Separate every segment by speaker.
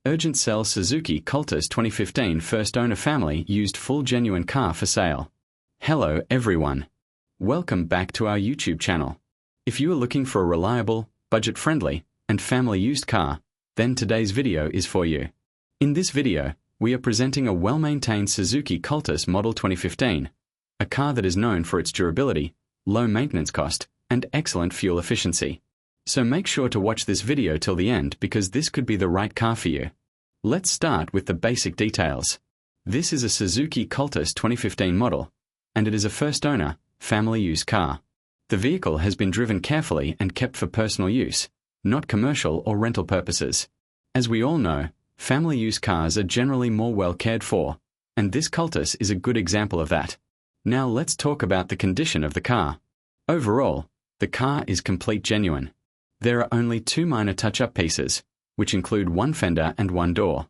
Speaker 1: Urgent sell Suzuki Cultus 2015 first owner family used full genuine car for sale. Hello everyone. Welcome back to our YouTube channel. If you are looking for a reliable, budget-friendly, and family used car, then today's video is for you. In this video, we are presenting a well-maintained Suzuki Cultus model 2015, a car that is known for its durability, low maintenance cost, and excellent fuel efficiency. So make sure to watch this video till the end because this could be the right car for you. Let's start with the basic details. This is a Suzuki Cultus 2015 model, and it is a first owner, family use car. The vehicle has been driven carefully and kept for personal use, not commercial or rental purposes. As we all know, family use cars are generally more well cared for, and this Cultus is a good example of that. Now let's talk about the condition of the car. Overall, the car is complete genuine. There are only two minor touch-up pieces, which include one fender and one door.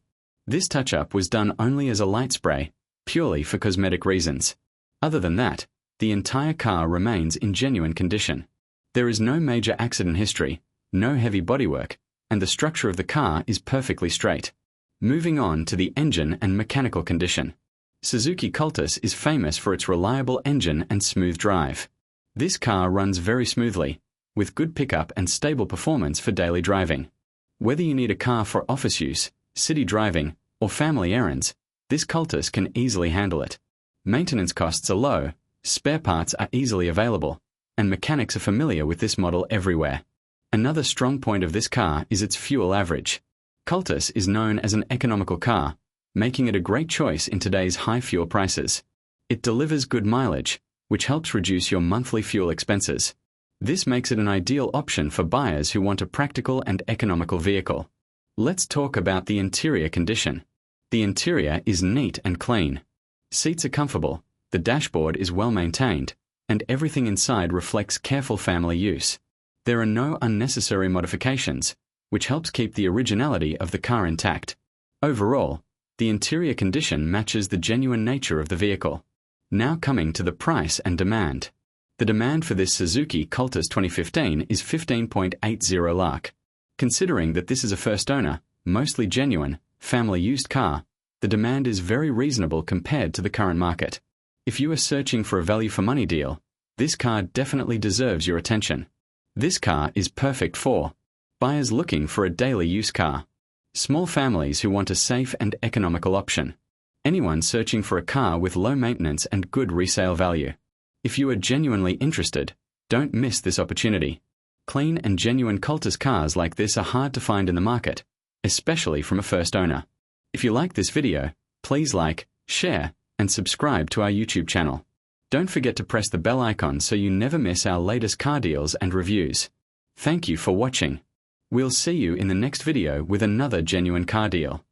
Speaker 1: This touch-up was done only as a light spray, purely for cosmetic reasons. Other than that, the entire car remains in genuine condition. There is no major accident history, no heavy bodywork, and the structure of the car is perfectly straight. Moving on to the engine and mechanical condition. Suzuki Cultus is famous for its reliable engine and smooth drive. This car runs very smoothly, with good pickup and stable performance for daily driving. Whether you need a car for office use, city driving, or family errands, this Cultus can easily handle it. Maintenance costs are low, spare parts are easily available, and mechanics are familiar with this model everywhere. Another strong point of this car is its fuel average. Cultus is known as an economical car, making it a great choice in today's high fuel prices. It delivers good mileage, which helps reduce your monthly fuel expenses. This makes it an ideal option for buyers who want a practical and economical vehicle. Let's talk about the interior condition. The interior is neat and clean. Seats are comfortable, the dashboard is well maintained, and everything inside reflects careful family use. There are no unnecessary modifications, which helps keep the originality of the car intact. Overall, the interior condition matches the genuine nature of the vehicle. Now coming to the price and demand. The demand for this Suzuki Cultus 2015 is 15.80 lakh. Considering that this is a first owner, mostly genuine, family used car, the demand is very reasonable compared to the current market. If you are searching for a value for money deal, this car definitely deserves your attention. This car is perfect for buyers looking for a daily use car, small families who want a safe and economical option, anyone searching for a car with low maintenance and good resale value. If you are genuinely interested, don't miss this opportunity. Clean and genuine Cultus cars like this are hard to find in the market, especially from a first owner. If you like this video, please like, share, and subscribe to our YouTube channel. Don't forget to press the bell icon so you never miss our latest car deals and reviews. Thank you for watching. We'll see you in the next video with another genuine car deal.